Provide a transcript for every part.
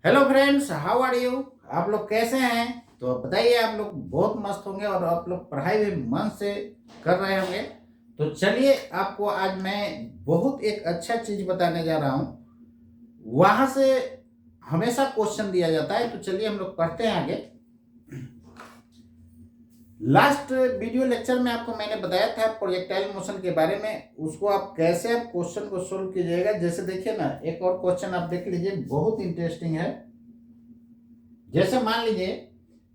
Hello friends, how are you. आप लोग कैसे हैं? तो बताइए, आप लोग बहुत मस्त होंगे और आप लोग पढ़ाई भी मन से कर रहे होंगे। तो चलिए, आपको आज मैं बहुत एक अच्छा चीज बताने जा रहा हूँ। वहां से हमेशा क्वेश्चन दिया जाता है, तो चलिए हम लोग पढ़ते हैं आगे। लास्ट वीडियो लेक्चर में आपको मैंने बताया था प्रोजेक्टाइल मोशन के बारे में। उसको आप कैसे आप क्वेश्चन को सोल्व कीजिएगा। जैसे देखिए ना, एक और क्वेश्चन आप देख लीजिए, बहुत इंटरेस्टिंग है। जैसे मान लीजिए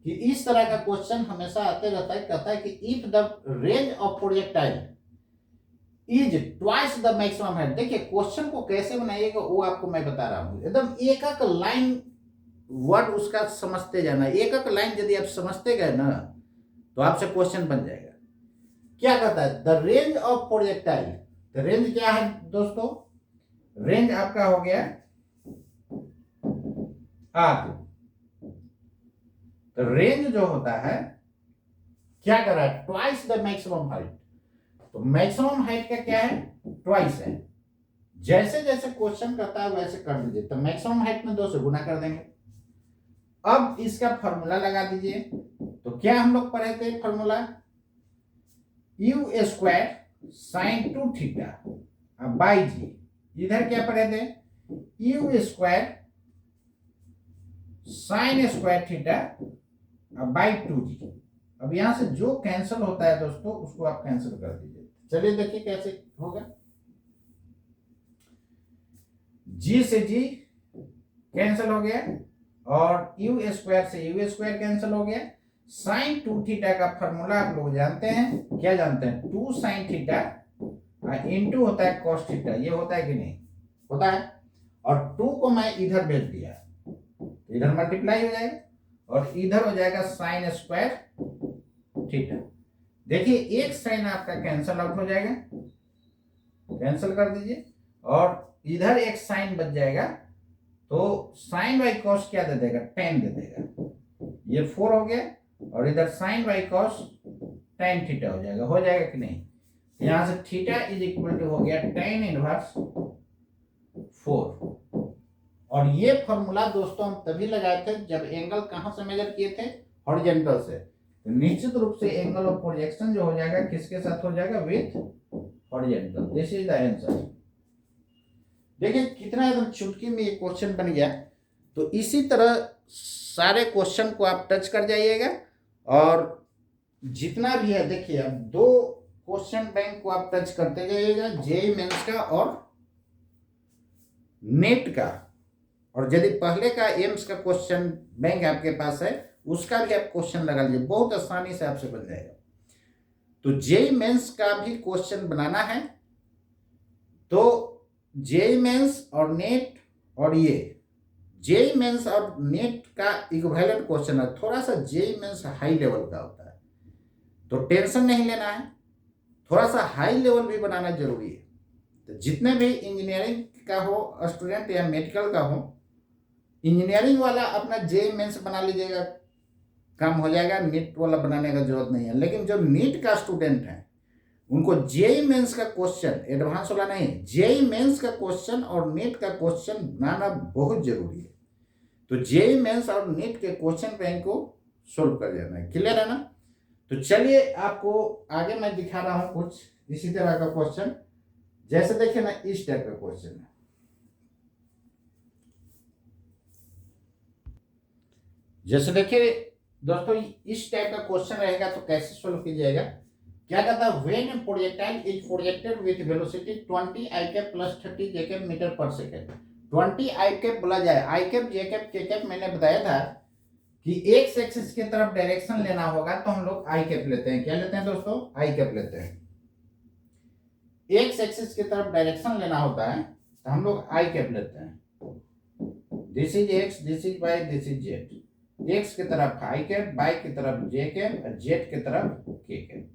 कि इस तरह का क्वेश्चन हमेशा आते रहता है। कहता है कि if the range of projectile is twice the maximum height. देखिए क्वेश्चन को कैसे बनाइएगा वो आपको मैं बता रहा हूं। एकदम एक एक लाइन वर्ड उसका समझते जाना। एक एक लाइन यदि आप समझते गए ना, तो आपसे क्वेश्चन बन जाएगा। क्या कहता है? The range of projectile. The range क्या है दोस्तों? रेंज आपका हो गया आर। तो रेंज जो होता है, क्या कर रहा है? Twice the maximum height. तो मैक्सिमम हाइट का क्या है? ट्वाइस है। जैसे जैसे क्वेश्चन करता है वैसे कर दीजिए। तो मैक्सिमम हाइट में 2 से गुना कर देंगे। अब इसका फॉर्मूला लगा दीजिए। तो क्या हम लोग पढ़े थे formula? U square sine 2 theta by G. इधर क्या पढ़े थे? U square sine square theta by 2 G. अब यहां से जो कैंसिल होता है दोस्तों, उसको आप कैंसिल कर दीजिए। चलिए देखिए कैसे होगा। जी से जी कैंसिल हो गया और यू स्क्वायर से यू स्क्वायर कैंसिल हो गया। साइन 2 थीटा का फॉर्मूला आप लोग जानते हैं। क्या जानते हैं? 2 साइन थीटा इंटू होता है कॉस थीटा। ये होता है कि नहीं? होता है। और 2 को मैं इधर भेज दिया, तो इधर मल्टीप्लाई हो जाएगा और इधर हो जाएगा साइन स्क्वायर थीटा। देखिए एक साइन आपका कैंसिल आउट हो जाएगा, कैंसिल कर दीजिए। और इधर एक साइन बच जाएगा, तो साइन बाई कॉस क्या दे देगा? 10 दे देगा। ये 4 हो गया और इधर sine by cos tan theta हो जाएगा। हो जाएगा कि नहीं? यहां से थीटा इज इक्वल टू हो गया tan इनवर्स 4। और ये फॉर्मूला दोस्तों हम तभी लगाए थे जब एंगल कहां से मेजर किए थे? हॉरिजॉन्टल से। तो निश्चित रूप से एंगल ऑफ प्रोजेक्शन जो हो जाएगा किसके साथ हो जाएगा? With horizontal. This is the answer. देखिए कितना एकदम चुटकी में ये क्वेश्चन बन गया। तो इसी तरह सारे क्वेश्चन को आप टच कर जाइएगा। और जितना भी है देखिए, अब 2 क्वेश्चन बैंक को आप टच करते जाइएगा, जेईई मेंस का और नेट का। और यदि पहले का एम्स का क्वेश्चन बैंक आपके पास है, उसका भी आप क्वेश्चन लगा लीजिए, बहुत आसानी से आपसे बन जाएगा। तो जेईई मेंस का भी क्वेश्चन बनाना है। तो जेईई मेंस और नेट और ये जेईई मेंस और नेट का इक्विवेलेंट क्वेश्चन है। थोड़ा सा जेईई मेंस हाई लेवल का होता है, तो टेंशन नहीं लेना है। थोड़ा सा हाई लेवल भी बनाना जरूरी है। तो जितने भी इंजीनियरिंग का हो स्टूडेंट या मेडिकल का हो, इंजीनियरिंग वाला अपना जेईई मेंस बना लीजिएगा, काम हो जाएगा। नीट वाला बनाने का जरूरत नहीं है। लेकिन जो नीट का स्टूडेंट है, उनको जेईई मेंस का क्वेश्चन, एडवांस वाला नहीं, जेईई मेंस का क्वेश्चन और नीट का क्वेश्चन बनाना बहुत जरूरी है। तो जेईई मेंस और नीट के क्वेश्चन बैंक को सोल्व कर लेना है। क्लियर है ना? तो चलिए आपको आगे मैं दिखा रहा हूं कुछ इसी तरह का क्वेश्चन। जैसे देखिए ना, इस टाइप का क्वेश्चन है। जैसे देखिए दोस्तों, इस टाइप का क्वेश्चन रहेगा तो कैसे सोल्व कीजिएगा? क्या कहता है? When projectile is projected with velocity 20 I cap plus 30 J cap meter per second. 20 I cap बोला जाए, I cap J cap K cap मैंने बताया था कि एक्स एक्सिस की तरफ डायरेक्शन लेना होगा तो हम लोग आई कैप लेते हैं। क्या लेते हैं दोस्तों? आई कैप लेते हैं। एक्स एक्सिस की तरफ डायरेक्शन लेना होता है तो हम लोग आई कैप लेते हैं। This is X, this is Y, this is Z. X की तरफ आई कैप, वाई की तरफ जे कैप और जेड की तरफ के कैप।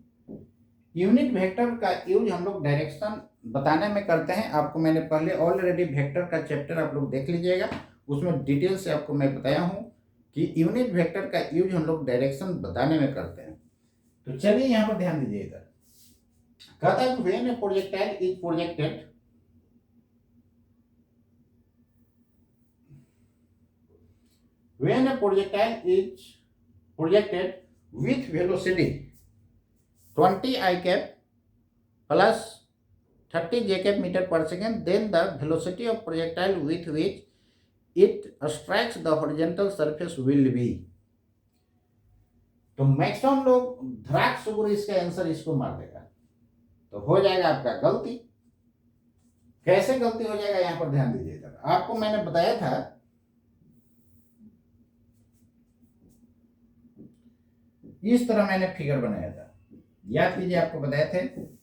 यूनिट वेक्टर का यूज हम लोग डायरेक्शन बताने में करते हैं। आपको मैंने पहले ऑलरेडी वेक्टर का चैप्टर आप लोग देख लीजिएगा, उसमें डिटेल से आपको मैं बताया हूं कि यूनिट वेक्टर का यूज हम लोग डायरेक्शन बताने में करते हैं। तो चलिए यहां पर ध्यान दीजिए। इधर कहता है when A projectile is projected when A projectile is projected with velocity 20 I cap plus 30 j cap meter per second, then the velocity of projectile with which it strikes the horizontal surface will be. तो maximum लोग धड़ाक से इसका answer इसको मार देगा, तो हो जाएगा आपका गलती। कैसे गलती हो जाएगा यहां पर ध्यान दीजिएगा। आपको मैंने बताया था इस तरह मैंने फिगर बनाया था, याद कीजिए, आपको बताए थे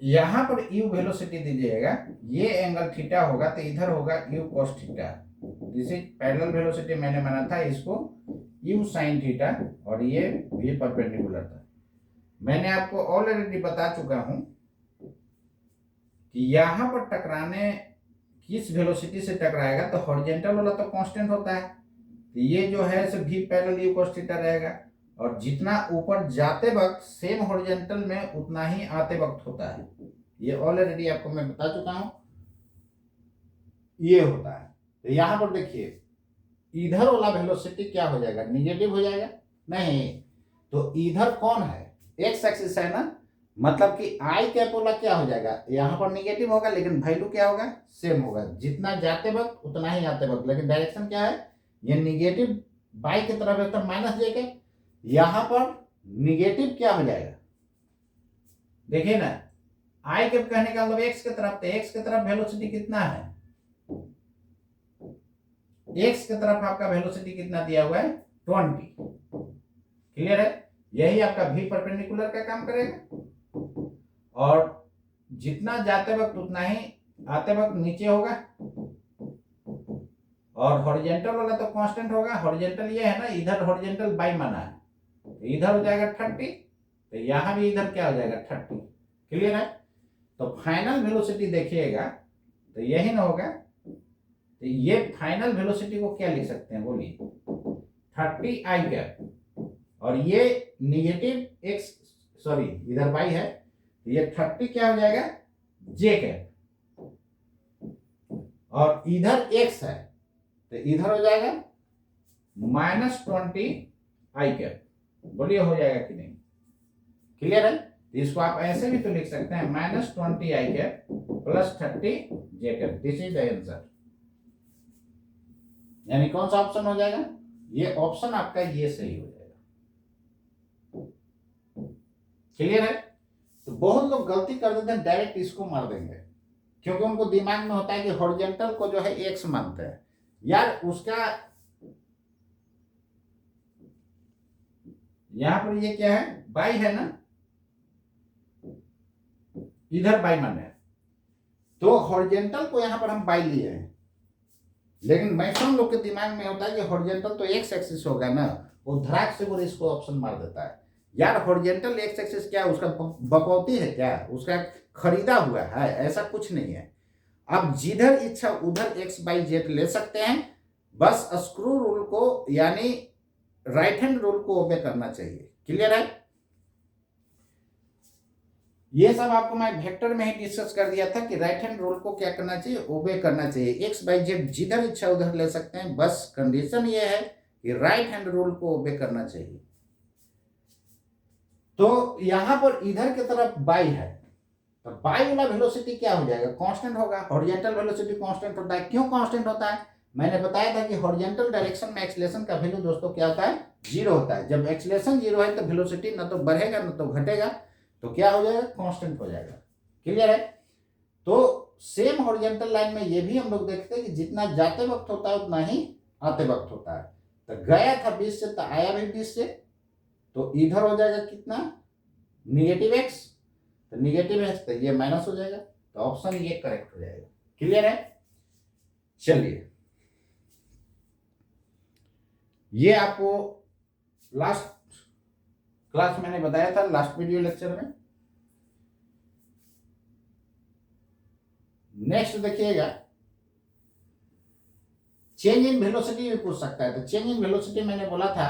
यहां पर u वेलोसिटी दीजिएगा, ये एंगल थीटा होगा तो इधर होगा u cos theta. This is parallel velocity मैंने माना था इसको u sin थीटा, और ये v परपेंडिकुलर था। मैंने आपको ऑलरेडी बता चुका हूं कि यहां पर टकराने किस वेलोसिटी से टकराएगा, तो हॉरिजॉन्टल वाला तो कांस्टेंट होता है, तो ये जो है सो v parallel u cos theta रहेगा, और जितना ऊपर जाते वक्त सेम हॉरिजॉन्टल में उतना ही आते वक्त होता है। ये ऑलरेडी आपको मैं बता चुका हूं, ये होता है। तो यहां पर देखिए इधर वाला वेलोसिटी क्या हो जाएगा, निगेटिव हो जाएगा, नहीं तो इधर कौन है, एक्स एक्सिस है ना, मतलब कि आई कैप वाला क्या हो जाएगा, यहां पर निगेटिव होगा लेकिन वैल्यू क्या होगा, सेम होगा, जितना जाते वक्त उतना ही आते वक्त, लेकिन डायरेक्शन क्या है, ये निगेटिव बाई की तरफ है तो माइनस जे के, यहां पर निगेटिव क्या हो जाएगा, देखिए ना, आई कैप कहने का मतलब एक्स की तरफ, तो एक्स की तरफ वेलोसिटी कितना है, एक्स की तरफ आपका वेलोसिटी कितना दिया हुआ है 20, क्लियर है, यही आपका v परपेंडिकुलर का काम करेगा, और जितना जाते वक्त उतना ही आते वक्त नीचे होगा, और हॉरिजॉन्टल वाला तो कांस्टेंट होगा, हॉरिजॉन्टल ये है ना, इधर हॉरिजॉन्टल बाई माना है, तो इधर हो जाएगा 30, तो यहां भी इधर क्या हो जाएगा 30, क्लियर है। तो फाइनल वेलोसिटी देखिएगा तो यही ना होगा, तो ये फाइनल वेलोसिटी को क्या लिख सकते हैं बोलिए, 30 आई कैप, और ये निगेटिव एक्स, सॉरी इधर बाई है, तो ये 30 क्या हो जाएगा जे कैप, और इधर एक्स है तो इधर हो जाएगा -20 आई कैप, बोलिए हो जाएगा कि नहीं, क्लियर है। तो इसको आप ऐसे भी तो लिख सकते हैं -20 I cap plus 30 J cap, this is the answer, यानी कौन सा ऑप्शन हो जाएगा, ये ऑप्शन आपका ये सही हो जाएगा, क्लियर है। तो बहुत लोग गलती कर देते हैं, डायरेक्ट इसको मार देंगे, क्योंकि उनको दिमाग में होता है कि हॉरिजॉन्टल को जो है एक्स मानते हैं, यार उसका यहां पर ये क्या है, बाई है ना, इधर बाई माने, तो हॉरिजॉन्टल को यहां पर हम बाई लिए हैं, लेकिन मैक्सिमम लोग के दिमाग में होता है कि हॉरिजॉन्टल तो एक्स एक्सिस होगा ना, वो धड़ाक से वो इसको ऑप्शन मार देता है। यार हॉरिजॉन्टल एक्स एक्सिस क्या उसका बकौती है क्या, उसका खरीदा हुआ है, ऐसा कुछ नहीं है। अब जिधर इच्छा उधर एक्स बाई जेड ले सकते हैं, बस स्क्रू रूल को यानी राइट हैंड रूल को ओबे करना चाहिए, क्लियर है। ये सब आपको मैं वेक्टर में ही डिस्कस कर दिया था कि राइट हैंड रूल को क्या करना चाहिए, ओबे करना चाहिए, एक्स बाई जेड जिधर इच्छा उधर ले सकते हैं, बस कंडीशन ये है कि राइट हैंड रूल को ओबे करना चाहिए। तो यहां पर इधर की तरफ बाई है, तो बाई वाला वेलोसिटी क्या हो जाएगा, कांस्टेंट होगा, हॉरिजॉन्टल वेलोसिटी कांस्टेंट होता है, क्यों कांस्टेंट होता है, मैंने बताया था कि हॉरिजॉन्टल डायरेक्शन में एक्सीलरेशन का वैल्यू दोस्तों क्या होता है, 0 होता है। जब एक्सीलरेशन 0 है तो वेलोसिटी ना तो बढ़ेगा ना तो घटेगा, तो क्या हो जाएगा, कांस्टेंट हो जाएगा, क्लियर है। तो सेम हॉरिजॉन्टल लाइन में ये भी हम लोग देखते हैं कि जितना जाते वक्त होता है उतना ही आते वक्त होता है, तो गया था 20 से तो आया भी 20 से, तो इधर हो जाएगा कितना, निगेटिव एक्स, तो निगेटिव एक्स तो ये माइनस हो जाएगा, तो ऑप्शन ये करेक्ट हो जाएगा, क्लियर है। चलिए ये आपको लास्ट क्लास मैंने बताया था, लास्ट वीडियो लेक्चर में। नेक्स्ट देखिएगा, चेंज इन वेलोसिटी भी पूछ सकता है। तो चेंज इन वेलोसिटी मैंने बोला था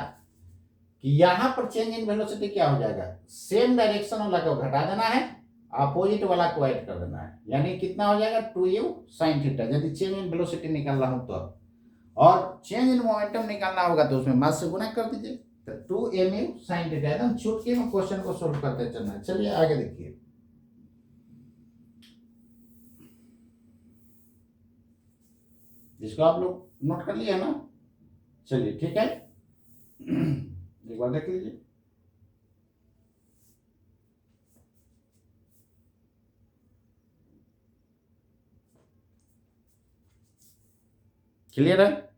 कि यहां पर चेंज इन वेलोसिटी क्या हो जाएगा, सेम डायरेक्शन वाला को घटा देना है अपोजिट वाला को ऐड कर देना है, यानी कितना हो जाएगा 2u sin थीटा, यदि चेंज इन वेलोसिटी निकालना हो तो। और चेंज इन मोमेंटम निकालना होगा तो उसमें मास से गुना कर दीजिए, तो 2mu sin थीटा। एकदम चुटकी में क्वेश्चन को सोल्व करते चलना है। चलिए आगे देखिए, जिसको आप लोग नोट कर लिए है ना। चलिए ठीक है, एक बार देख लीजिए। क्लियर है?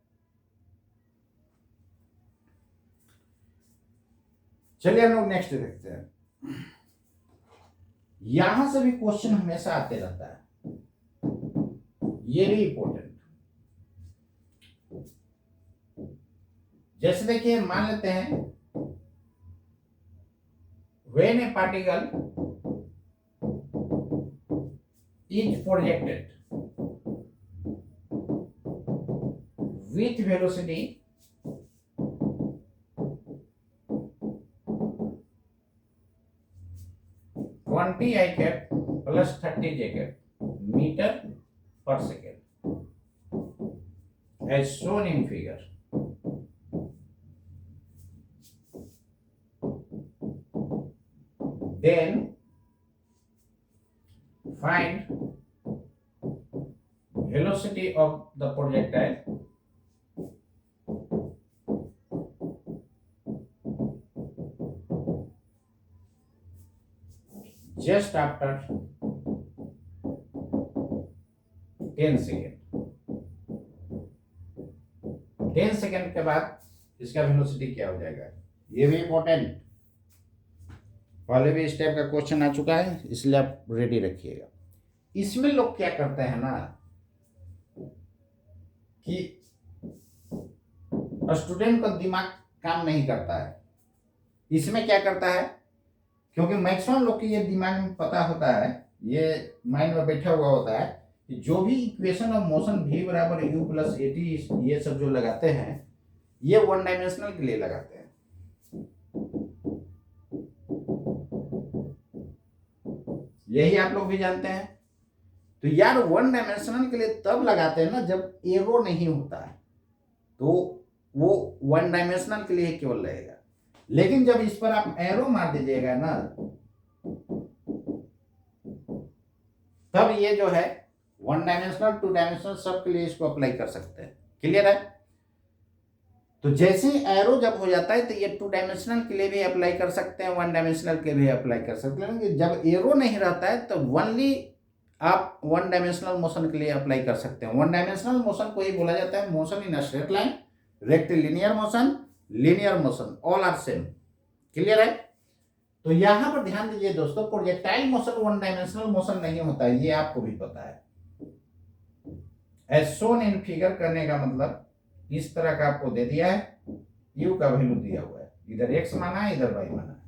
चलिए हम लोग नेक्स्ट देखते हैं। यहां से भी क्वेश्चन हमेशा आते रहता है, ये भी इंपॉर्टेंट। जैसे देखिए, मान लेते हैं when A particle is projected with velocity (20 I cap plus 30 J cap meter per second) as shown in figure. Then find velocity of the projectile just after 10 second. 10 second के बाद इसका वेलोसिटी क्या हो जाएगा, ये भी इंपॉर्टेंट। पहले भी इस टाइप का क्वेश्चन आ चुका है, इसलिए आप रेडी रखिएगा। इसमें लोग क्या करते हैं ना कि स्टूडेंट का दिमाग काम नहीं करता है। इसमें क्या करता है, क्योंकि मैक्सिमम लोग के ये दिमाग में पता होता है, ये माइंड में बैठा हुआ होता है कि जो भी इक्वेशन ऑफ मोशन v बराबर u प्लस ए टी, ये सब जो लगाते हैं ये वन डायमेंशनल के लिए लगाते हैं। यही आप लोग भी जानते हैं। तो यार वन डायमेंशनल के लिए तब लगाते हैं ना जब एरो नहीं होता है, तो वो वन डायमेंशनल के लिए केवल रहेगा। लेकिन जब इस पर आप एरो मार दीजिएगा ना, तब ये जो है वन डायमेंशनल, टू डायमेंशनल सब के लिए इसको अप्लाई कर सकते हैं। क्लियर है? तो जैसे एरो जब हो जाता है तो ये टू डायमेंशनल के लिए भी अप्लाई कर सकते हैं, वन डायमेंशनल के भी अप्लाई कर सकते हैं। जब एरो नहीं रहता है तो ओनली आप वन डायमेंशनल मोशन के लिए अप्लाई कर सकते हैं। वन डायमेंशनल मोशन को ही बोला जाता है motion in a straight line, rectilinear motion, linear motion, all are same. Clear है? तो यहां पर ध्यान दीजिए दोस्तों, projectile motion one dimensional motion नहीं होता है, ये आपको भी पता है। एज शोन इन फिगर करने का मतलब इस तरह का आपको दे दिया है, u का वैल्यू दिया हुआ है, इधर x माना है, इधर y माना है।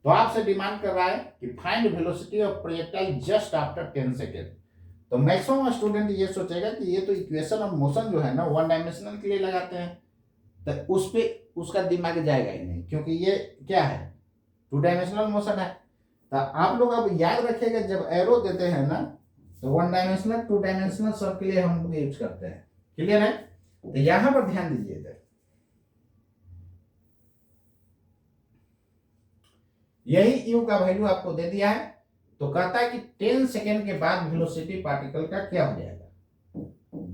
तो आपसे डिमांड कर रहा है कि find velocity of projectile just after 10 second. तो मैक्सिमम स्टूडेंट ये सोचेगा कि ये तो इक्वेशन ऑफ मोशन जो है ना वन डायमेंशनल के लिए लगाते हैं, तो उस पे उसका दिमाग जाएगा ही नहीं, क्योंकि ये क्या है, टू डायमेंशनल मोशन है। तो आप लोग अब याद रखिएगा, जब एरो देते हैं ना तो वन डायमेंशनल, टू डायमेंशनल सब के लिए हम लोग यूज करते हैं। क्लियर है? तो यहां पर ध्यान दीजिए, इधर यही u का वैल्यू आपको दे दिया है। तो कहता है कि 10 सेकेंड के बाद वेलोसिटी पार्टिकल का क्या हो जाएगा।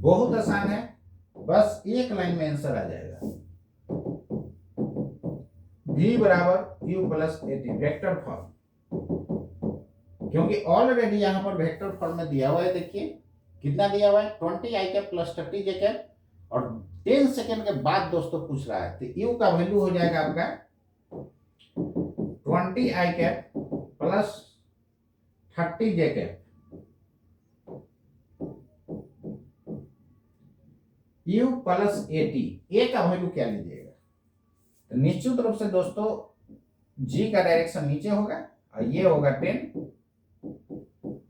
बहुत आसान है, बस एक लाइन में आंसर आ जाएगा। v बराबर u plus A T, vector form, क्योंकि ऑलरेडी यहां पर वेक्टर फॉर्म में दिया हुआ है। देखिए कितना दिया हुआ है, 20 I cap plus 30 J cap, और 10 सेकेंड के बाद दोस्तों पूछ रहा है, तो u का वैल्यू हो जाएगा आपका 20 I cap plus 30 J cap, u plus A T. A का वैल्यू क्या लीजिएगा, तो निश्चित रूप से दोस्तों g का डायरेक्शन नीचे होगा और ये होगा 10,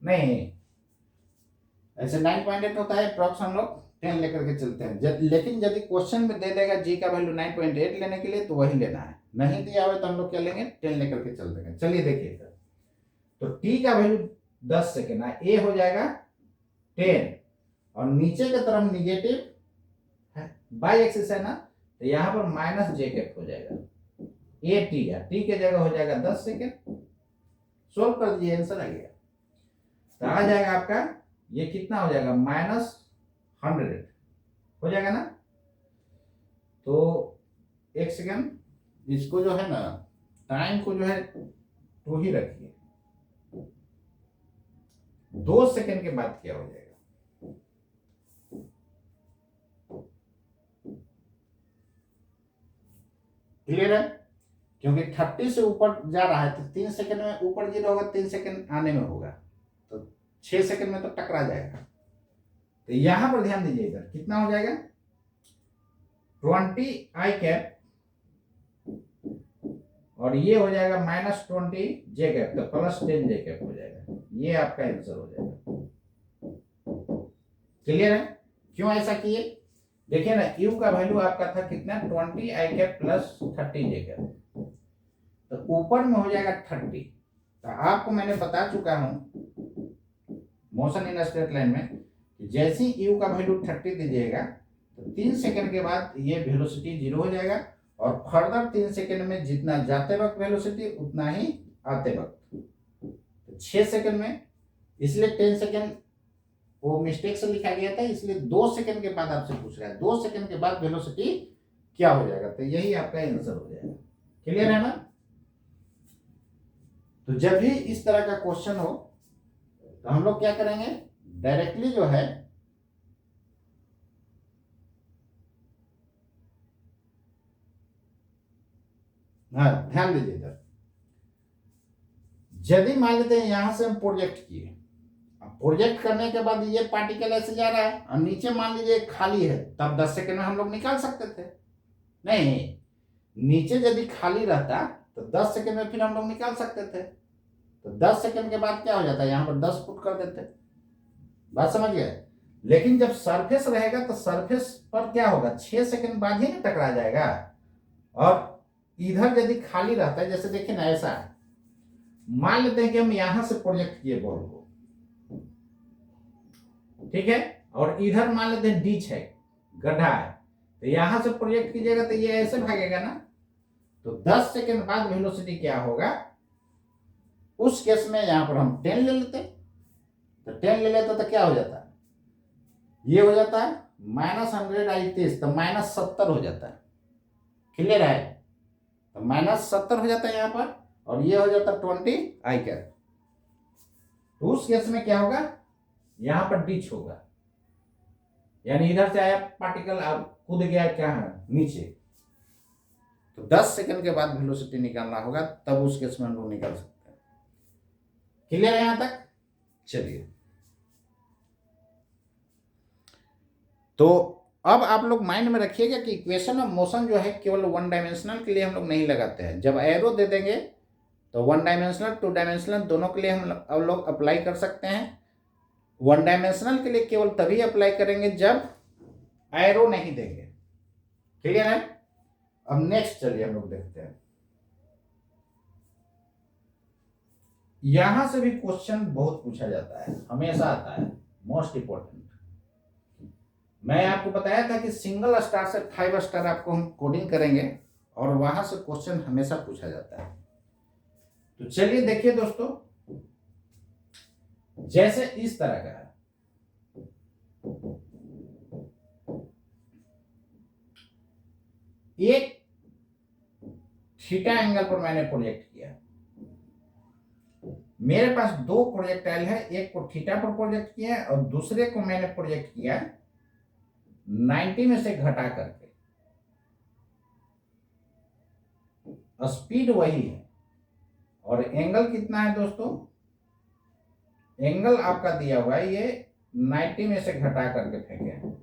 नहीं ऐसे 9.8 होता है अप्रॉक्स, हम लोग 10 लेकर के चलते हैं। लेकिन यदि क्वेश्चन में दे देगा g का वैल्यू 9.8 लेने के लिए, तो वही लेना है। नहीं दिया हुआ तो हम लोग क्या लेंगे, 10 लेकर के चल देंगे। चलिए देखिए, तो टी का वैल्यू 10 सेकेंड है, ए हो जाएगा 10 और नीचे की तरफ निगेटिव बाई एक्सिस है ना, तो यहाँ पर माइनस जे कैप हो जाएगा, ए टी है, टी के जगह हो जाएगा 10 सेकेंड। सोल्व कर दीजिए, आंसर आ गया। तो आ जाएगा आपका ये कितना हो जाएगा, -100 हो जाएगा ना। तो एक सेकेंड, इसको जो है ना टाइम को जो है 2 ही रखिए, 2 सेकेंड के बाद क्या हो जाएगा, क्लियर है? क्योंकि 30 से ऊपर जा रहा है तो 3 सेकंड में ऊपर 0 होगा, 3 सेकंड आने में होगा, तो 6 सेकंड में तो टकरा जाएगा। तो यहां पर ध्यान दीजिए, इधर कितना हो जाएगा 20 आई कैप और ये हो जाएगा -20 जे कैप, तो +10 जे कैप हो जाएगा। ये आपका आंसर हो जाएगा। क्लियर है? क्यों ऐसा किए? देखिए ना, यू का वैल्यू आपका था कितना, 20 आई कैप +30 जे कैप, तो ऊपर में हो जाएगा 30। तो आपको मैंने बता चुका हूं मोशन इन स्ट्रेट लाइन में कि जैसे ही यू का वैल्यू 30 दीजिएगा तो 3 सेकंड के बाद ये वेलोसिटी 0 हो जाएगा और फर्दर 3 सेकंड में जितना जाते वक्त वेलोसिटी उतना ही आते वक्त, तो 6 सेकंड में, इसलिए 10 सेकंड वो मिस्टेक से लिखा गया था, इसलिए 2 सेकंड के बाद आपसे पूछ रहा है 2 सेकंड के बाद वेलोसिटी क्या हो जाएगा, तो यही आपका आंसर हो जाएगा। क्लियर है ना? तो जब भी इस तरह का क्वेश्चन हो तो हम लोग क्या करेंगे, डायरेक्टली जो है हाँ ध्यान दीजिए इधर, यदि मान लेते हैं यहां से हम प्रोजेक्ट किए, अब प्रोजेक्ट करने के बाद ये पार्टिकल ऐसे जा रहा है और नीचे मान लीजिए खाली है, तब 10 सेकंड में हम लोग निकाल सकते थे। नहीं, नीचे यदि खाली रहता तो 10 सेकंड में फिर हम लोग निकाल सकते थे, तो 10 सेकंड के बाद क्या हो जाता है, यहां पर 10 पुट कर देते। बात समझ गए? लेकिन जब सरफेस रहेगा तो सरफेस पर क्या होगा, 6 सेकंड बाद ही ना टकरा जाएगा। और इधर यदि खाली रहता है, जैसे देखिए ना ऐसा, मान लेते हैं कि हम यहां से प्रोजेक्ट किए बॉल को, ठीक है, और इधर मान लेते हैं डीच है, गड्ढा है, तो यहां से प्रोजेक्ट कीजिएगा तो ये ऐसे भागेगा ना, तो 10 सेकंड बाद वेलोसिटी क्या होगा, उस केस में यहां पर हम 10 ले लेते, तो 10 ले लेते तो क्या हो जाता है, ये हो जाता है -100 आई 30, तो -70 हो जाता है। क्लियर है? तो -70 हो जाता है यहां पर, और ये हो जाता है 20 आई कैप। तो उस केस में क्या होगा, यहां पर डिच होगा, यानी इधर से आया पार्टिकल अब कूद गया क्या है नीचे, तो 10 सेकंड के बाद वेलोसिटी निकालना होगा, तब उस केस में हम लोग निकाल सकते हैं। क्लियर है यहां तक? चलिए, तो अब आप लोग माइंड में रखिएगा कि इक्वेशन ऑफ मोशन जो है केवल 1 डायमेंशनल के लिए हम लोग नहीं लगाते हैं। जब एरो दे देंगे तो 1 डायमेंशनल 2 डायमेंशनल दोनों के लिए हम लोग अप्लाई कर सकते हैं। 1 डायमेंशनल के लिए केवल तभी अप्लाई करेंगे जब एरो नहीं देंगे। क्लियर है? अब नेक्स्ट चलिए हम लोग देखते हैं, यहां से भी क्वेश्चन बहुत पूछा जाता है, हमेशा आता है, मोस्ट इंपॉर्टेंट। मैं आपको बताया था कि सिंगल स्टार से 5 स्टार आपको हम कोडिंग करेंगे और वहां से क्वेश्चन हमेशा पूछा जाता है। तो चलिए देखिए दोस्तों, जैसे इस तरह का है, एक थीटा एंगल पर मैंने प्रोजेक्ट किया, मेरे पास 2 प्रोजेक्टाइल है, एक को थीटा पर प्रोजेक्ट किया और दूसरे को मैंने प्रोजेक्ट किया 90 में से घटा करके। स्पीड वही है और एंगल कितना है दोस्तों, एंगल आपका दिया हुआ है, ये 90 में से घटा करके फेंके हैं।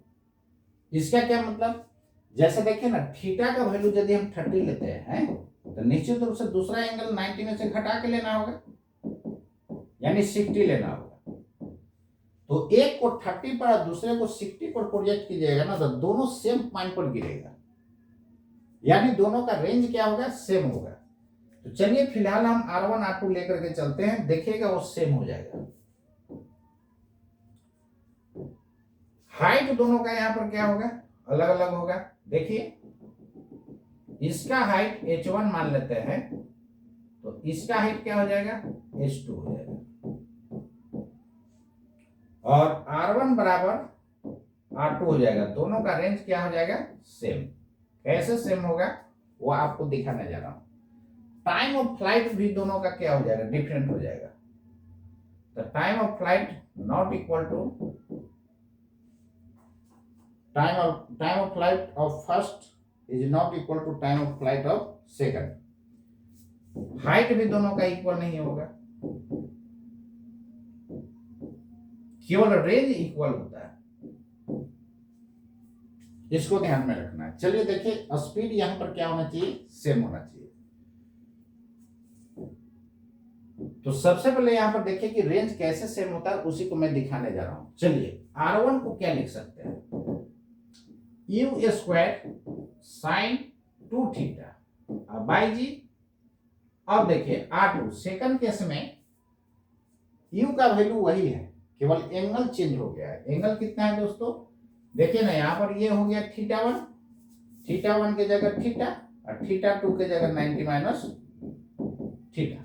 इसका क्या मतलब, जैसे देखिए ना, थीटा का वैल्यू यदि हम 30 लेते हैं तो निश्चित रूप से दूसरा एंगल 90 में से घटा के लेना होगा, यानी 60 लेना होगा। तो एक को 30 पर और दूसरे को 60 पर प्रोजेक्ट कीजिएगा ना, तो दोनों सेम पॉइंट पर गिरेगा, यानी दोनों का रेंज क्या होगा, सेम होगा। तो चलिए फिलहाल हम R1 R2 लेकर के चलते हैं, देखिएगा वो सेम हो जाएगा। हाइट दोनों का यहाँ पर क्या होगा, अलग अलग होगा। देखिए इसका हाइट h1 मान लेते हैं, तो इसका हाइट क्या हो जाएगा, h2 हो जाएगा। और R1 बराबर R2 हो जाएगा। दोनों का रेंज क्या हो जाएगा, सेम। कैसे सेम होगा वो आपको दिखाने जा रहा हूं। टाइम ऑफ फ्लाइट भी दोनों का क्या हो जाएगा, डिफरेंट हो जाएगा। तो time of flight not equal to time of flight of first is not equal to time of flight of second. Height भी दोनों का इक्वल नहीं होगा, केवल रेंज इक्वल होता है, इसको ध्यान में रखना है। चलिए देखिए स्पीड यहां पर क्या होना चाहिए, सेम होना चाहिए। तो सबसे पहले यहां पर देखिए कि रेंज कैसे सेम होता है, उसी को मैं दिखाने जा रहा हूं। चलिए R1 को क्या लिख सकते हैं, u square sine 2 theta by G. अब देखिए R2 सेकंड केस में u का वैल्यू वही है, केवल एंगल चेंज हो गया है। एंगल कितना है दोस्तों, देखिए ना यहाँ पर ये हो गया थीटा 1 की जगह थीटा, और थीटा 2 की जगह 90 माइनस थीटा।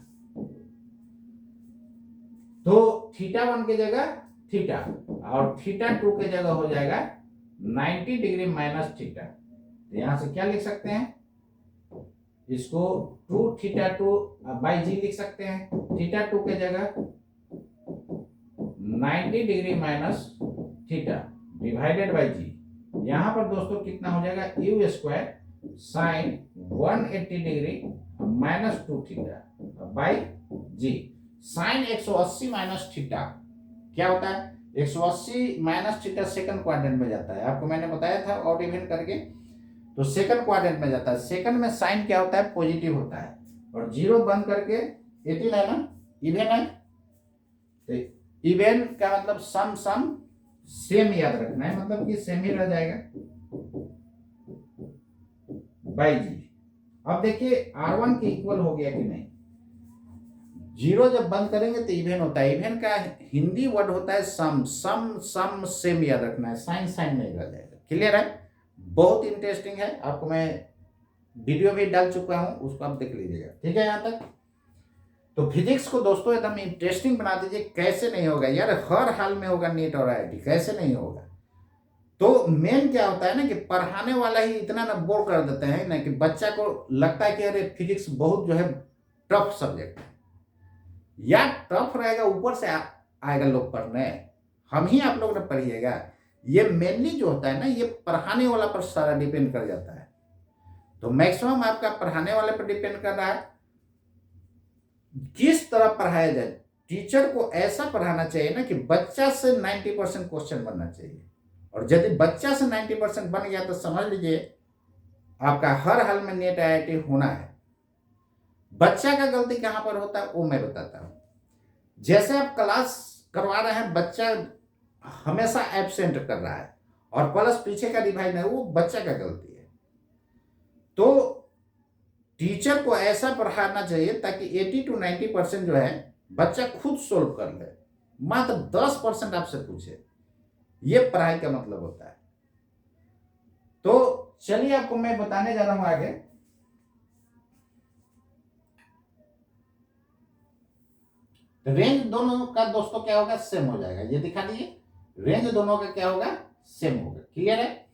तो थीटा 1 की जगह थीटा और थीटा 2 की जगह हो जाएगा 90 डिग्री माइनस थीटा। तो यहां से क्या लिख सकते हैं, इसको 2 थीटा 2 बाई जी लिख सकते हैं। थीटा 2 की जगह 90 degree minus theta divided by g. यहां पर दोस्तों कितना हो जाएगा, u square sine 180 degree minus 2 theta by g. Sine 180 minus theta क्या होता है, 180 माइनस थीटा सेकंड क्वाड्रेंट में जाता है। आपको मैंने बताया था ऑड इवन करके, तो सेकंड क्वाड्रेंट में जाता है। सेकंड में साइन क्या होता है, पॉजिटिव होता है, और जीरो बंद करके 18 है ना, इवन है। तो इवन का मतलब सम सम सेम याद रखना है, मतलब कि सेम ही रह जाएगा बाई जी। अब देखिए R1 के इक्वल हो गया कि नहीं, जीरो जब बंद करेंगे तो इवन होता है। इवन का हिंदी वर्ड होता है सम, सम सम सेम याद रखना है, साइन साइन नहीं रह जाएगा। क्लियर है, बहुत इंटरेस्टिंग है, आपको मैं वीडियो भी डाल चुका हूं, उसको आप देख लीजिएगा। ठीक है, यहां तक तो फिजिक्स को दोस्तों एकदम इंटरेस्टिंग बना दीजिए। कैसे नहीं होगा यार, हर हाल में होगा नीट और IIT, कैसे नहीं होगा। तो मेन क्या होता है ना कि पढ़ाने वाला ही इतना ना बोर कर देते हैं ना कि बच्चा को लगता है कि अरे फिजिक्स बहुत जो है टफ सब्जेक्ट है। या टफ रहेगा, ऊपर से आएगा लोग पढ़ने, हम ही आप लोग ने पढ़िएगा। ये मेनली जो होता है ना, ये पढ़ाने वाला पर सारा डिपेंड कर जाता है। तो मैक्सिमम आपका पढ़ाने वाले पर डिपेंड कर रहा है, किस तरह पढ़ाया जाए। टीचर को ऐसा पढ़ाना चाहिए ना कि बच्चा से 90% क्वेश्चन बनना चाहिए, और यदि बच्चा से 90% बन गया तो समझ लीजिए आपका हर हाल में नेट IIT होना है। बच्चा का गलती कहां पर होता है वो मैं बताता हूं। जैसे आप क्लास करवा रहे हैं, बच्चा हमेशा एब्सेंट कर रहा है और प्लस पीछे का रिवाइज है, वो बच्चा का गलती है। तो टीचर को ऐसा पढ़ाना चाहिए ताकि 80 to 90% जो है बच्चा खुद सोल्व कर ले, मात्र 10% आपसे पूछे। ये पढ़ाई का मतलब होता है। तो चलिए आपको मैं बताने जा रहा हूं आगे। रेंज दोनों का दोस्तों क्या होगा, सेम हो जाएगा। ये दिखा दीजिए, रेंज दोनों का क्या होगा, सेम होगा। क्लियर है।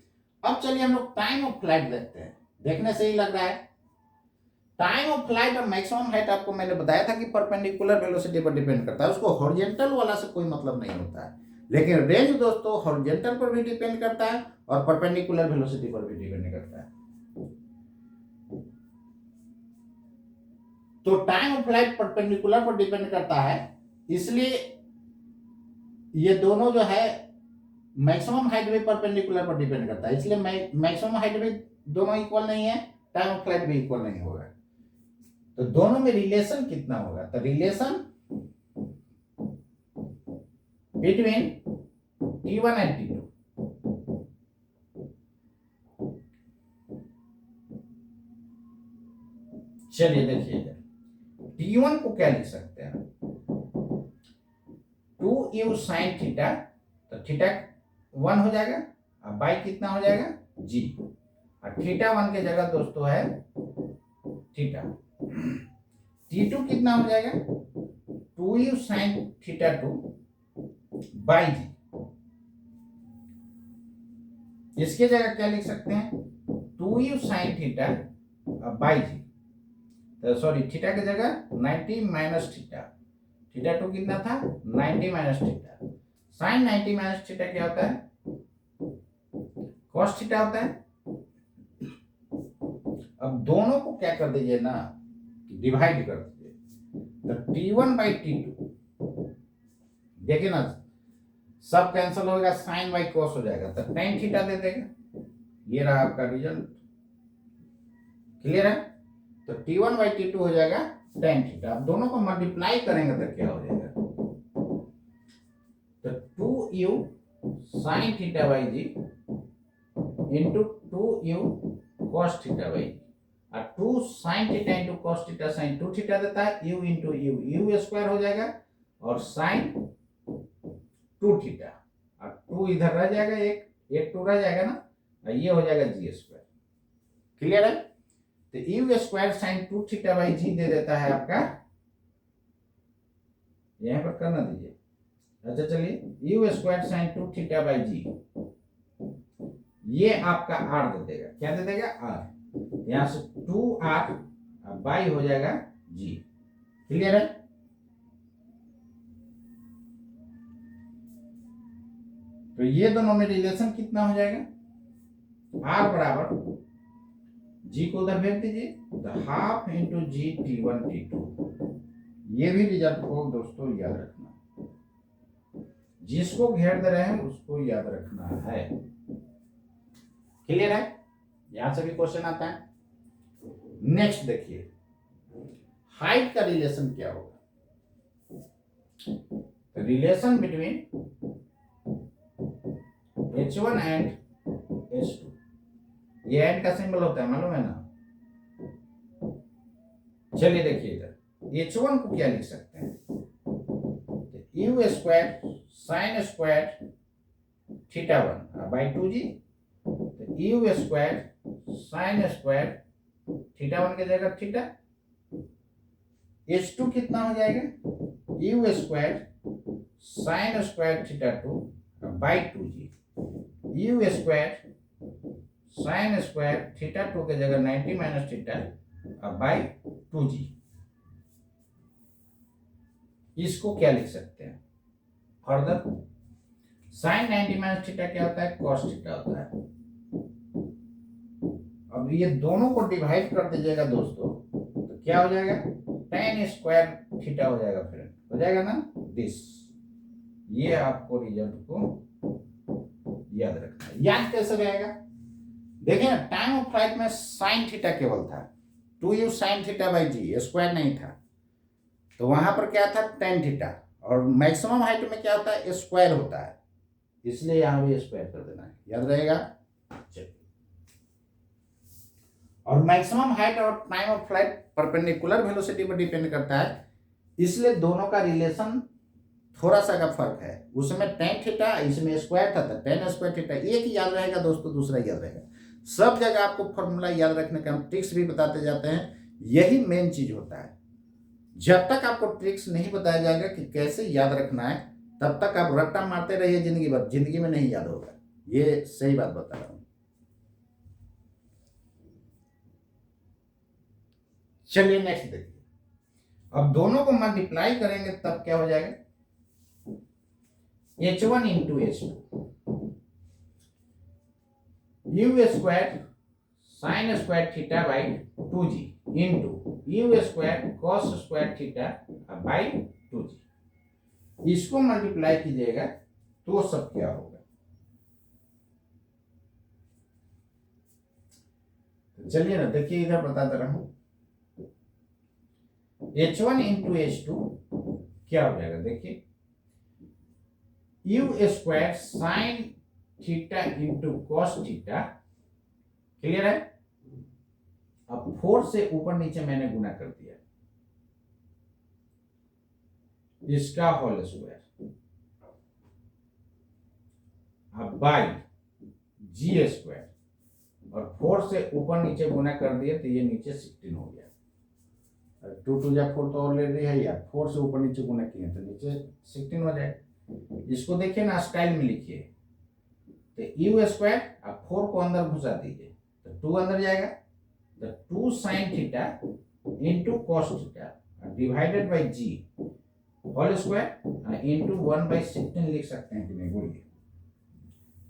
अब चलिए हम लोग टाइम ऑफ फ्लाइट देखते हैं। देखने से ही लग रहा है टाइम ऑफ फ्लाइट और मैक्सिमम हाइट आपको मैंने बताया था कि परपेंडिकुलर वेलोसिटी पर डिपेंड करता है, उसको हॉरिजॉन्टल वाला से कोई मतलब नहीं होता है। लेकिन रेंज दोस्तों हॉरिजॉन्टल पर भी डिपेंड करता है और परपेंडिकुलर वेलोसिटी पर भी डिपेंड करता है। तो टाइम ऑफ फ्लाइट परपेंडिकुलर पर डिपेंड करता है, इसलिए ये दोनों जो है मैक्सिमम हाइट भी परपेंडिकुलर पर डिपेंड करता है, इसलिए मैक्सिमम हाइट भी दोनों इक्वल नहीं है, टाइम ऑफ फ्लाइट भी इक्वल नहीं होगा। तो दोनों में रिलेशन कितना होगा, तो relation between T1 and T2। चलिए देखिएगा, T1 को क्या लिख सकते हैं, 2u साइन थीटा, तो थीटा 1 हो जाएगा और बाई कितना हो जाएगा g, और थीटा 1 के जगह दोस्तों है थीटा। T2 कितना हो जाएगा 2u साइन थीटा 2 बाई जी, इसके जगह क्या लिख सकते हैं 2u साइन थीटा बाई जी, तो सॉरी थीटा की जगह 90 माइनस थीटा, थीटा 2 कितना था 90 minus theta, sine 90 minus theta क्या होता है कॉस थीटा होता है। अब दोनों को क्या कर दीजिए ना, डिवाइड कर दीजिए, तो T1 बाई T2, देखिए ना सब कैंसिल होगा, साइन बाई कॉस हो जाएगा, तो टेन थीटा दे देगा। ये रहा आपका रिजल्ट, क्लियर है। तो T1 बाई T2 हो जाएगा टेन थीटा। अब दोनों को मल्टीप्लाई करेंगे तो क्या हो जाएगा, तो 2u sine theta by G into 2u cos theta by, और 2 sine theta into cos theta sine 2 theta देता है, u इंटू u स्क्वायर हो जाएगा, और साइन 2 थीटा, और 2 इधर रह जाएगा, एक 2 रह जाएगा ना, और ये हो जाएगा जी स्क्वायर। क्लियर है। तो u square sine 2 theta by g दे देता है आपका, यहां पर करना दीजिए। अच्छा चलिए, u square sine 2 theta by g, ये आपका आर दे देगा, क्या दे देगा आर, यहां से 2r बाई हो जाएगा जी। क्लियर है। तो ये दोनों में रिलेशन कितना हो जाएगा, r बराबर जी को उधर भेज दीजिए, तो हाफ इंटू जी T1 T2। ये भी रिजल्ट को दोस्तों याद रखना, जिसको घेर दे रहे हैं उसको याद रखना है। क्लियर है। यहां से भी क्वेश्चन आता है। नेक्स्ट देखिए, हाइट का रिलेशन क्या होगा, relation between H1 and H2, ये एंड का सिंबल होता है मालूम है ना। चलिए देखिए इधर H1 को क्या लिख सकते हैं, you square sine square theta 1 by 2g, तो u square sine square theta 1 की जगह थीटा, H2 कितना हो जाएगा u square sine square theta 2 by 2g, you square sine square theta 2 की जगह 90 माइनस थीटा बाई 2g। इसको क्या लिख सकते हैं फर्दर, साइन 90 माइनस थीटा क्या होता है कॉस थीटा होता है। अब ये दोनों को डिवाइड कर दीजिएगा दोस्तों, तो क्या हो जाएगा tan स्क्वायर थीटा हो जाएगा, फ्रेंड हो जाएगा ना दिस। ये आपको रिजल्ट को याद रखना है। याद कैसे रहेगा, देखिए ना टाइम ऑफ फ्लाइट में साइन थीटा केवल था, 2u sine theta by G, square नहीं था, तो वहां पर क्या था tan थीटा, और मैक्सिमम हाइट में क्या होता है स्क्वायर होता है, इसलिए यहां भी स्क्वायर कर देना है, याद रहेगा। चलिए, और मैक्सिमम हाइट और time of flight perpendicular velocity पर डिपेंड करता है, इसलिए दोनों का रिलेशन थोड़ा सा का फर्क है, उसमें tan थीटा इसमें स्क्वायर था, tan स्क्वायर थीटा। एक ही याद रहेगा दोस्तों, दूसरा याद रहेगा। सब जगह आपको फॉर्मूला याद रखने का हम ट्रिक्स भी बताते जाते हैं, यही मेन चीज होता है। जब तक आपको ट्रिक्स नहीं बताया जाएगा कि कैसे याद रखना है, तब तक आप रट्टा मारते रहिए जिंदगी भर, जिंदगी में नहीं याद होगा। ये सही बात बता रहा हूं। चलिए नेक्स्ट देखिए, अब दोनों को मल्टीप्लाई करेंगे तब क्या हो जाएगा H1 into H2, you square sine square theta by 2g into you square cos square theta by 2g। इसको मल्टीप्लाई कीजिएगा तो सब क्या होगा, तो चलिए ना देखिए इधर बताता रहा हूं। H1 इंटू H2 क्या हो जाएगा, देखिए you square sign theta into cos theta. Clear है। अब 4 से ऊपर नीचे मैंने गुना कर दिया, इसका होल स्क्वायर अब बाई जी स्क्वायर, और 4 से ऊपर नीचे गुना कर दिए तो ये नीचे 16 हो गया। 2 2 या 4 तो ऑलरेडी है यार, 4 से ऊपर नीचे गुना किए तो नीचे 16 हो जाएगा। इसको देखिए ना, स्टाइल में लिखिए तो यू स्क्वायर, अब 4 को अंदर घुसा दीजिए तो 2 अंदर जाएगा, तो 2 sine theta into cos theta divided by G whole square into 1/16 लिख सकते हैं कि नहीं, बोलिए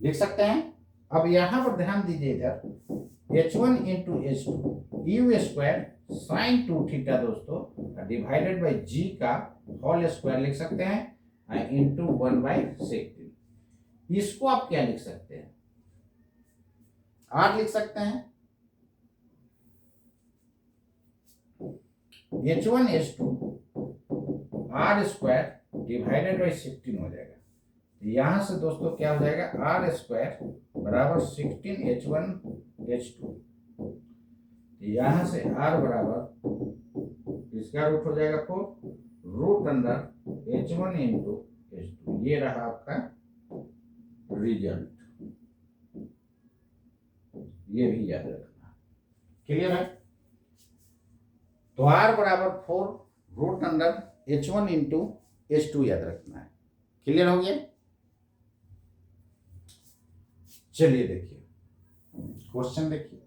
लिख सकते हैं। अब यहां पर ध्यान दीजिए इधर h1 into h2 you square sine 2 theta दोस्तों डिवाइडेड बाई जी का होल स्क्वायर लिख सकते हैं इंटू 1/16। इसको आप क्या लिख सकते हैं, r लिख सकते हैं, h1 h2 r square divided by 16 हो जाएगा। तो यहां से दोस्तों क्या हो जाएगा, r स्क्वायर बराबर 16 h1 h2, यहां से r बराबर इसका रूट हो जाएगा 4 root under h1 into h2। ये रहा आपका रिजल्ट, ये भी याद रखना, क्लियर है। तो r बराबर 4 root under h1 into h2 याद रखना है, क्लियर हो गया। चलिए देखिए क्वेश्चन देखिए,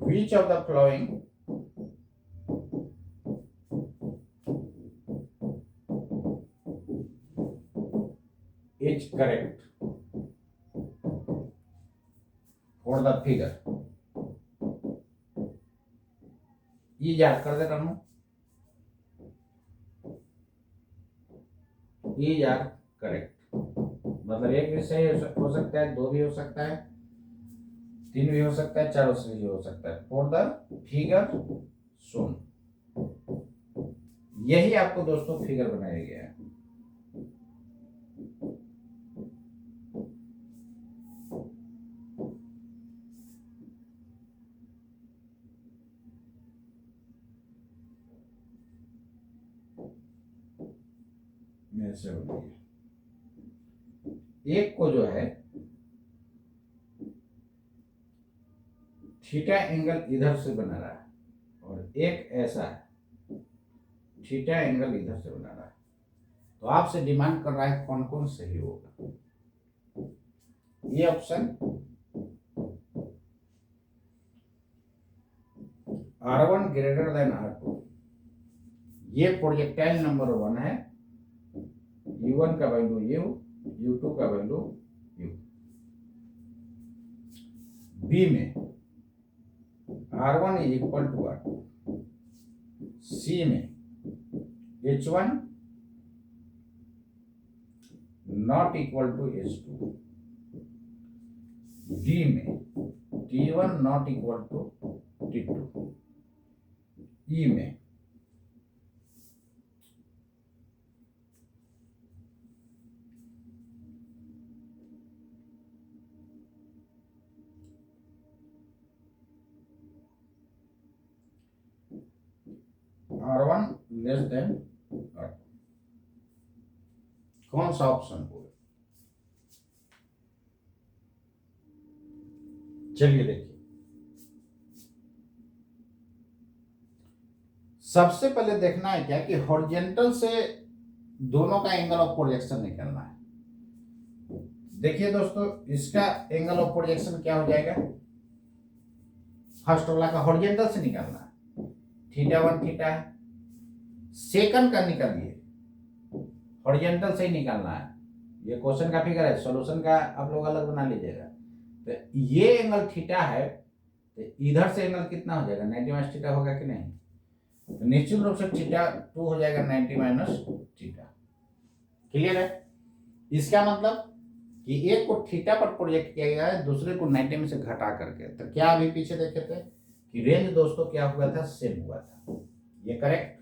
which of the following is correct for the figure, ये याद कर दे रहा हूं, ये याद करेक्ट मतलब एक भी सही हो सकता है, 2 भी हो सकता है, 3 भी हो सकता है, 4 से भी हो सकता है। फॉर द फिगर शोन, यही आपको दोस्तों फिगर बनाया गया है। ऐसे हो गया, एक को जो है थीटा एंगल इधर से बना रहा है और एक ऐसा है थीटा एंगल इधर से बना रहा है, तो आपसे डिमांड कर रहा है कौन कौन सही होगा। ये option R1 greater than R2, ये प्रोजेक्टाइल नंबर 1 है, U1 का वैल्यू U, U2 का वैल्यू U। बी में R1 is equal to R2, सी में H1 not equal to H2, D में T1 not equal to T2, ई में R1 लेस देन R2। कौन सा ऑप्शन होगा, चलिए देखिए। सबसे पहले देखना है क्या कि हॉरिजॉन्टल से दोनों का एंगल ऑफ प्रोजेक्शन निकालना है। देखिए दोस्तों, इसका एंगल ऑफ प्रोजेक्शन क्या हो जाएगा, फर्स्ट वाला का हॉरिजॉन्टल से निकालना है, θ1 थीटा है, सेकंड का निकालिए, हॉरिजॉन्टल से ही निकालना है। ये क्वेश्चन का फिगर है, सॉल्यूशन का आप लोग अलग बना लीजिएगा। तो ये एंगल थीटा है, तो इधर से एंगल कितना हो जाएगा, 90 माइनस थीटा होगा कि नहीं, तो निश्चित रूप से θ2 हो जाएगा 90 माइनस थीटा, क्लियर है। इसका मतलब कि एक को थीटा पर प्रोजेक्ट किया गया है, दूसरे को 90 में से घटा करके। तो क्या अभी पीछे देखे थे कि रेंज दोस्तों क्या हुआ था, सेम हुआ था, ये करेक्ट।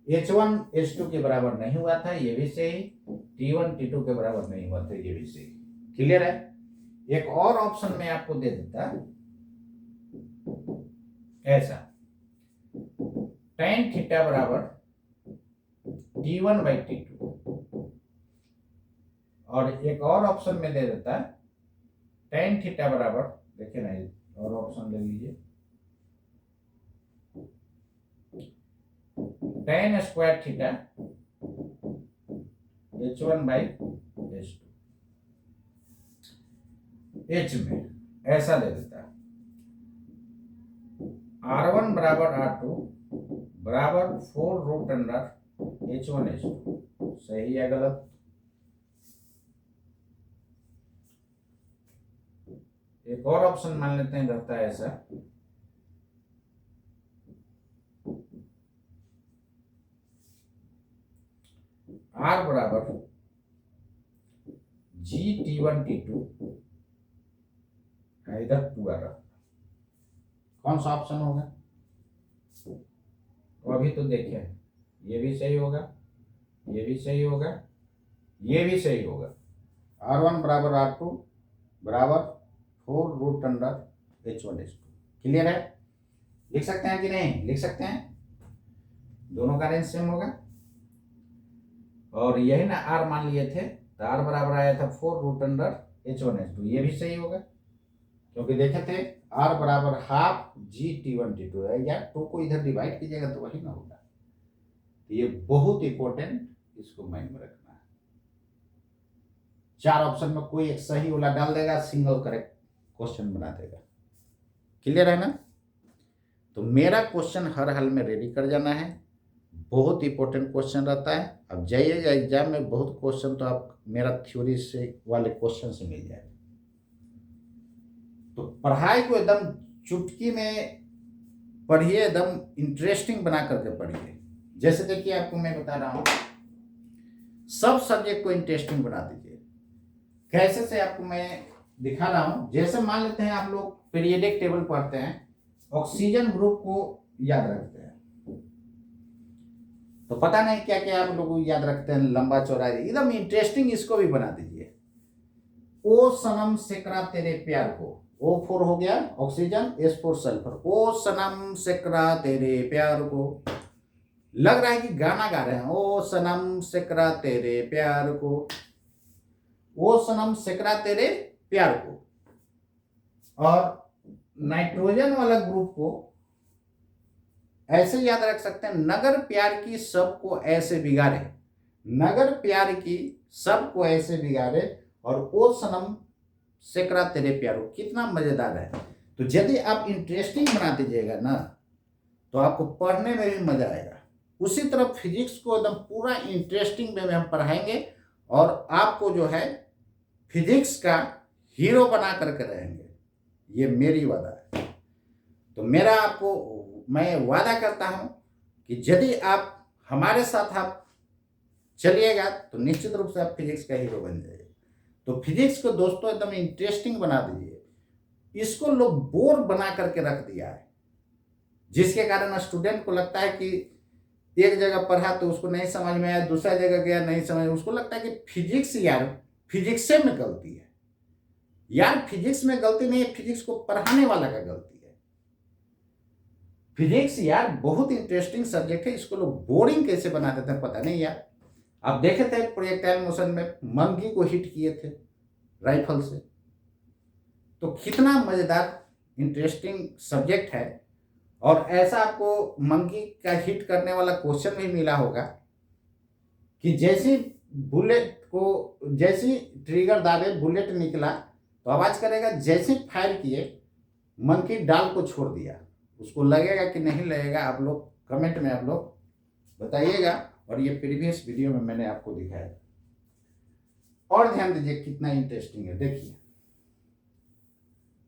H1 H2 के बराबर नहीं हुआ था, ये भी सही। T1 T2 के बराबर नहीं हुआ था, ये भी सही, क्लियर है। एक और ऑप्शन में आपको दे देता ऐसा, tan थीटा बराबर T1/T2, और एक और ऑप्शन में दे देता tan थीटा बराबर, देखिए ना, और ऑप्शन ले लीजिए, tan square theta H1/H2, H में ऐसा दे देता है R1 बराबर R2 बराबर 4√H1H2। सही या गलत? एक और ऑप्शन मान लेते हैं, रहता है ऐसा, R बराबर GT1T2, इधर 2 आ रहा, कौन सा ऑप्शन होगा? तो अभी तो देखिए, ये भी सही होगा, ये भी सही होगा, ये भी सही होगा। R1 बराबर R2 बराबर 4√H1H2। क्लियर है? लिख सकते हैं कि नहीं? लिख सकते हैं। दोनों का रेंज सेम होगा, और यही ना R मान लिए थे, तो R बराबर आया था 4√H1H2, ये भी सही होगा, क्योंकि देखे थे R बराबर हाफ GT1T2 है, या 2 को इधर डिवाइड कीजिएगा तो वही ना होगा। तो ये बहुत इंपॉर्टेंट, इसको माइंड में रखना है। 4 ऑप्शन में कोई एक सही वाला डाल देगा, सिंगल करेक्ट क्वेश्चन बना देगा। क्लियर है ना? तो मेरा क्वेश्चन हर हाल में रेडी कर जाना है, बहुत इंपॉर्टेंट क्वेश्चन रहता है। अब जाइएगा एग्जाम में, बहुत क्वेश्चन तो आप मेरा थ्योरी से वाले क्वेश्चन से मिल जाएगा। तो पढ़ाई को एकदम चुटकी में पढ़िए, एकदम इंटरेस्टिंग बना करके पढ़िए। जैसे देखिए, आपको मैं बता रहा हूं, सब सब्जेक्ट को इंटरेस्टिंग बना दीजिए। कैसे से आपको मैं दिखा रहा हूं। जैसे मान लेते हैं आप लोग पीरियोडिक टेबल पढ़ते हैं, ऑक्सीजन ग्रुप को याद रखते हैं, तो पता नहीं क्या क्या आप लोग याद रखते हैं, लंबा चौड़ा, एकदम इंटरेस्टिंग इसको भी बना दीजिए। ओ सनम से करा तेरे प्यार को, O4 हो गया ऑक्सीजन, S4 सल्फर। ओ सनम से करा तेरे प्यार को, लग रहा है कि गाना गा रहे हैं। ओ सनम से करा तेरे प्यार को, ओ सनम से करा तेरे प्यार को। और नाइट्रोजन वाला ग्रुप को ऐसे याद रख सकते हैं, नगर प्यार की सबको ऐसे बिगाड़े, नगर प्यार की सबको ऐसे बिगाड़े, और ओ सनम से करा तेरे प्यार को। कितना मजेदार है। तो यदि आप इंटरेस्टिंग बना दीजिएगा ना, तो आपको पढ़ने में भी मजा आएगा। उसी तरह फिजिक्स को एकदम पूरा इंटरेस्टिंग वे में हम पढ़ाएंगे, और आपको जो है फिजिक्स का हीरो बना करके रहेंगे, ये मेरी वादा है। तो मेरा आपको मैं वादा करता हूं कि यदि आप हमारे साथ आप चलिएगा, तो निश्चित रूप से आप फिजिक्स का हीरो बन जाइए। तो फिजिक्स को दोस्तों एकदम इंटरेस्टिंग बना दीजिए। इसको लोग बोर बना करके रख दिया है, जिसके कारण स्टूडेंट को लगता है कि एक जगह पढ़ा तो उसको नहीं समझ में आया, दूसरा जगह गया नहीं समझ, उसको लगता है कि फिजिक्स यार फिजिक्स में गलती है। यार फिजिक्स में गलती नहीं है, फिजिक्स को पढ़ाने वाला का गलती है। फिजिक्स यार बहुत इंटरेस्टिंग सब्जेक्ट है, इसको लोग बोरिंग कैसे बना देते हैं पता नहीं यार। आप देखे थे प्रोजेक्टाइल मोशन में मंकी को हिट किए थे राइफल से, तो कितना मजेदार इंटरेस्टिंग सब्जेक्ट है। और ऐसा आपको मंकी का हिट करने वाला क्वेश्चन भी मिला होगा कि जैसी बुलेट को, जैसी ट्रिगर दाबे बुलेट निकला तो आवाज करेगा, जैसे फायर किए मंकी डाल को छोड़ दिया। उसको लगेगा कि नहीं लगेगा, आप लोग कमेंट में आप लोग बताइएगा। और ये प्रीवियस वीडियो में मैंने आपको दिखाया। और ध्यान दीजिए कितना इंटरेस्टिंग है। देखिए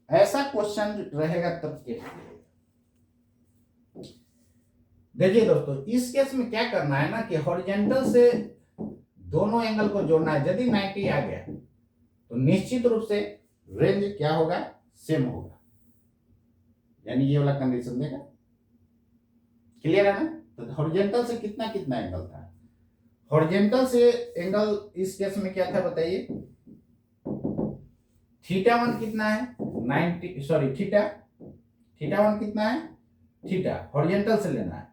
ऐसा क्वेश्चन रहेगा तब देखिए दोस्तों, इस केस में क्या करना है ना कि हॉरिजॉन्टल से दोनों एंगल को जोड़ना है। यदि 90 आ गया तो निश्चित रूप से रेंज क्या होगा, सेम होगा, यानी ये वाला कंडीशन देगा। क्लियर है ना? तो हॉरिजॉन्टल से कितना कितना एंगल था, हॉरिजॉन्टल से एंगल इस केस में क्या था बताइए, थीटा 1 कितना है 90, सॉरी थीटा 1 कितना है, थीटा हॉरिजॉन्टल से लेना है,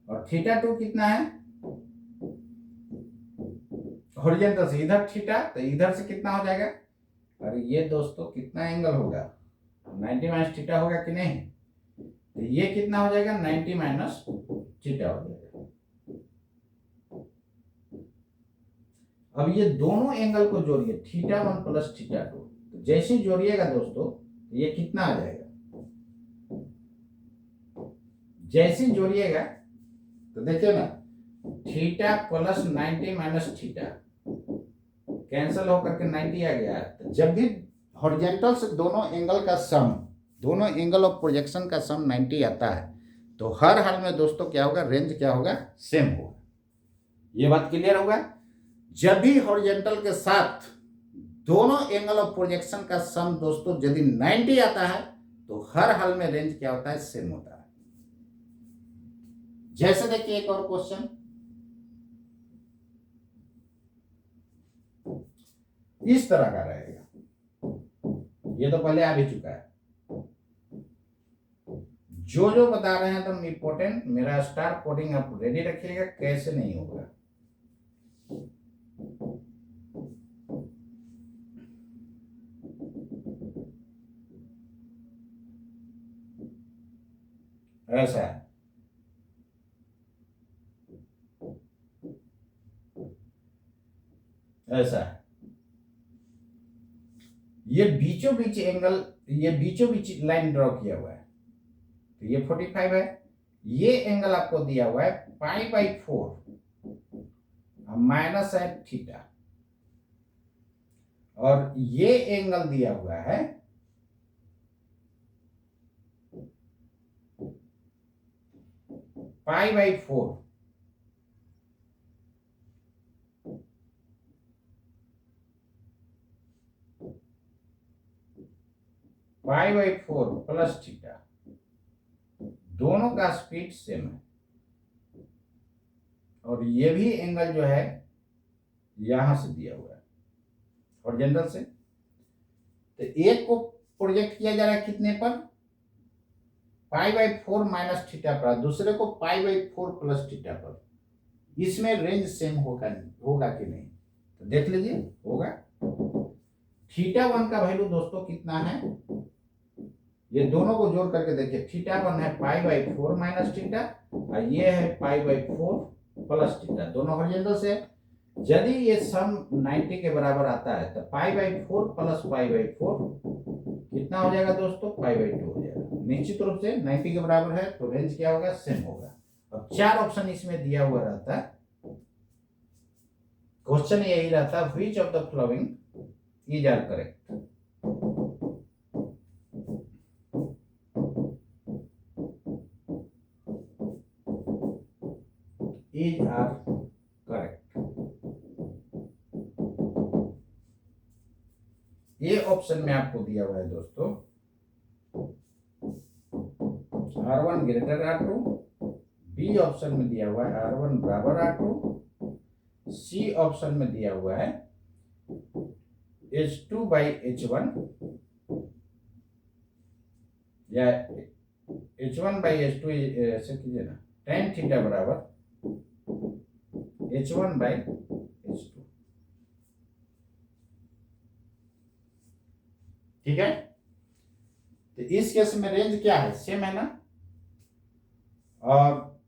और थीटा 2 कितना है हॉरिजॉन्टल से, इधर थीटा तो इधर से कितना हो जाएगा, अरे ये दोस्तों कितना एंगल होगा 90 माइनस थीटा होगा कि नहीं, तो ये कितना हो जाएगा 90 माइनस थीटा हो जाएगा। अब ये दोनों एंगल को जोड़िए, थीटा 1 प्लस थीटा 2, तो जैसे जोड़िएगा दोस्तों ये कितना आ जाएगा, जैसे जोड़िएगा तो देखिए ना theta plus 90 minus theta cancel होकर के 90 आ गया। तो जब भी हॉरिजॉन्टल से दोनों एंगल का सम, दोनों एंगल ऑफ प्रोजेक्शन का सम 90 आता है, तो हर हाल में दोस्तों क्या होगा, रेंज क्या होगा, सेम होगा। ये बात क्लियर होगा। जब भी हॉरिजॉन्टल के साथ दोनों एंगल ऑफ प्रोजेक्शन का सम दोस्तों यदि 90 आता है, तो हर हाल में रेंज क्या होता है, सेम होता है। जैसे देखिए एक और क्वेश्चन, इस तरह का रहेगा, ये तो पहले आ भी चुका है। जो जो बता रहे हैं तो इंपॉर्टेंट, मेरा स्टार कोडिंग आप रेडी रखिएगा, कैसे नहीं होगा। ऐसा है, ऐसा है, ये बीचों बीच एंगल, ये बीचों बीच लाइन ड्रॉ किया हुआ है, तो ये 45 है। ये एंगल आपको दिया हुआ है π/4 माइनस है थीटा, और ये एंगल दिया हुआ है π/4 π/4 प्लस थीटा, दोनों का स्पीड सेम है, और ये भी एंगल जो है यहां से दिया हुआ है हॉरिजॉन्टल से, तो एक को प्रोजेक्ट किया जा रहा है कितने पर, π/4 माइनस थीटा पर, दूसरे को π/4 प्लस थीटा पर। इसमें रेंज सेम होगा कि नहीं, तो देख लीजिए होगा। थीटा 1 का वैल्यू दोस्तों कितना है, ये दोनों को जोड़ करके देखिए, थीटा 1 है π/4 माइनस थीटा, और ये है π/4 प्लस थीटा, दोनों हॉरिजॉन्टल से। यदि ये सम 90 के बराबर आता है तो π/4 प्लस π/4 कितना हो जाएगा दोस्तों, π/2 हो जाएगा। निश्चित रूप से 90 के बराबर है तो रेंज क्या होगा, सेम होगा। अब 4 ऑप्शन इसमें दिया हुआ रहता है, क्वेश्चन यही रहता है, which of the following is are correct. Is are correct, ये ऑप्शन में आपको दिया हुआ है दोस्तों, R1 greater R2, B option में दिया हुआ है R1 बराबर R2, सी ऑप्शन में दिया हुआ है H2/H1 या H1/H2, ऐसे कीजिए ना, tan थीटा बराबर H1/H2, ठीक है। तो इस केस में रेंज क्या है, सेम है ना, और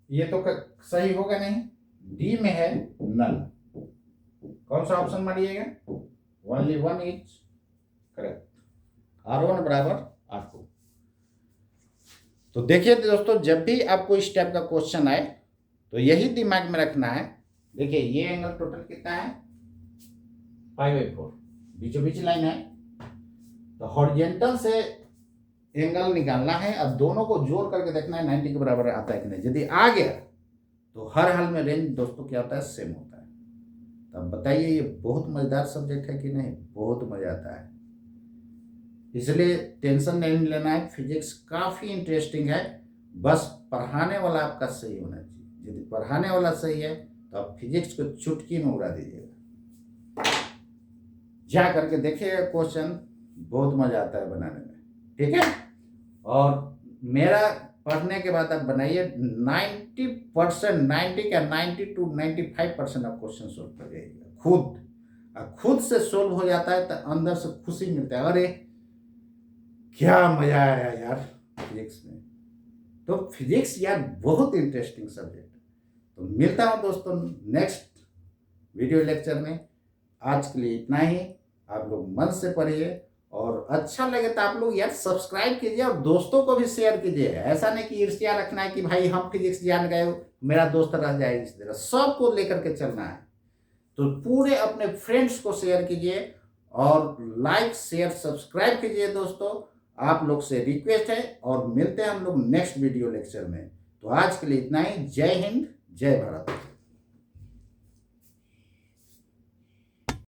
ये तो सही होगा नहीं, डी में है नल। कौन सा ऑप्शन मारिएगा, only one is correct, R1 बराबर R2। तो देखिए दोस्तों, जब भी आपको इस टाइप का क्वेश्चन आए तो यही दिमाग में रखना है। देखिए ये एंगल टोटल कितना है, π/4, बीचों बीच लाइन है, तो हॉरिजॉन्टल से एंगल निकालना है, अब दोनों को जोड़ करके देखना है 90 के बराबर आता है कि नहीं। यदि आ गया तो हर हाल में रेंज दोस्तों क्या होता है, सेम होता है। तो अब बताइए ये बहुत मजेदार सब्जेक्ट है कि नहीं, बहुत मजा आता है, इसलिए टेंशन नहीं लेना है। फिजिक्स काफी इंटरेस्टिंग है, बस पढ़ाने वाला आपका सही होना चाहिए। यदि पढ़ाने वाला सही है तो आप फिजिक्स को चुटकी में उड़ा दीजिएगा। जा करके देखिएगा क्वेश्चन, बहुत मजा आता है बनाने में, ठीक है। और मेरा पढ़ने के बाद आप बनाइए, 90%, 90 क्या 90 to 95% आप क्वेश्चन सोल्व कर जाइएगा खुद। खुद से सोल्व हो जाता है तो अंदर से खुशी मिलता है, अरे क्या मजा आया यार फिजिक्स में। तो फिजिक्स यार बहुत इंटरेस्टिंग सब्जेक्ट है। तो मिलता हूँ दोस्तों नेक्स्ट वीडियो लेक्चर में। आज के लिए इतना ही। आप लोग मन से पढ़िए, और अच्छा लगे तो आप लोग यार सब्सक्राइब कीजिए और दोस्तों को भी शेयर कीजिए। ऐसा नहीं कि ईर्ष्या रखना है कि भाई हम फिजिक्स जान गए मेरा दोस्त रह जाए, इस तरह सबको लेकर के चलना है। तो पूरे अपने फ्रेंड्स को शेयर कीजिए और लाइक शेयर सब्सक्राइब कीजिए दोस्तों, आप लोग से रिक्वेस्ट है। और मिलते हैं हम लोग नेक्स्ट वीडियो लेक्चर में। तो आज के लिए इतना ही। जय हिंद, जय भारत।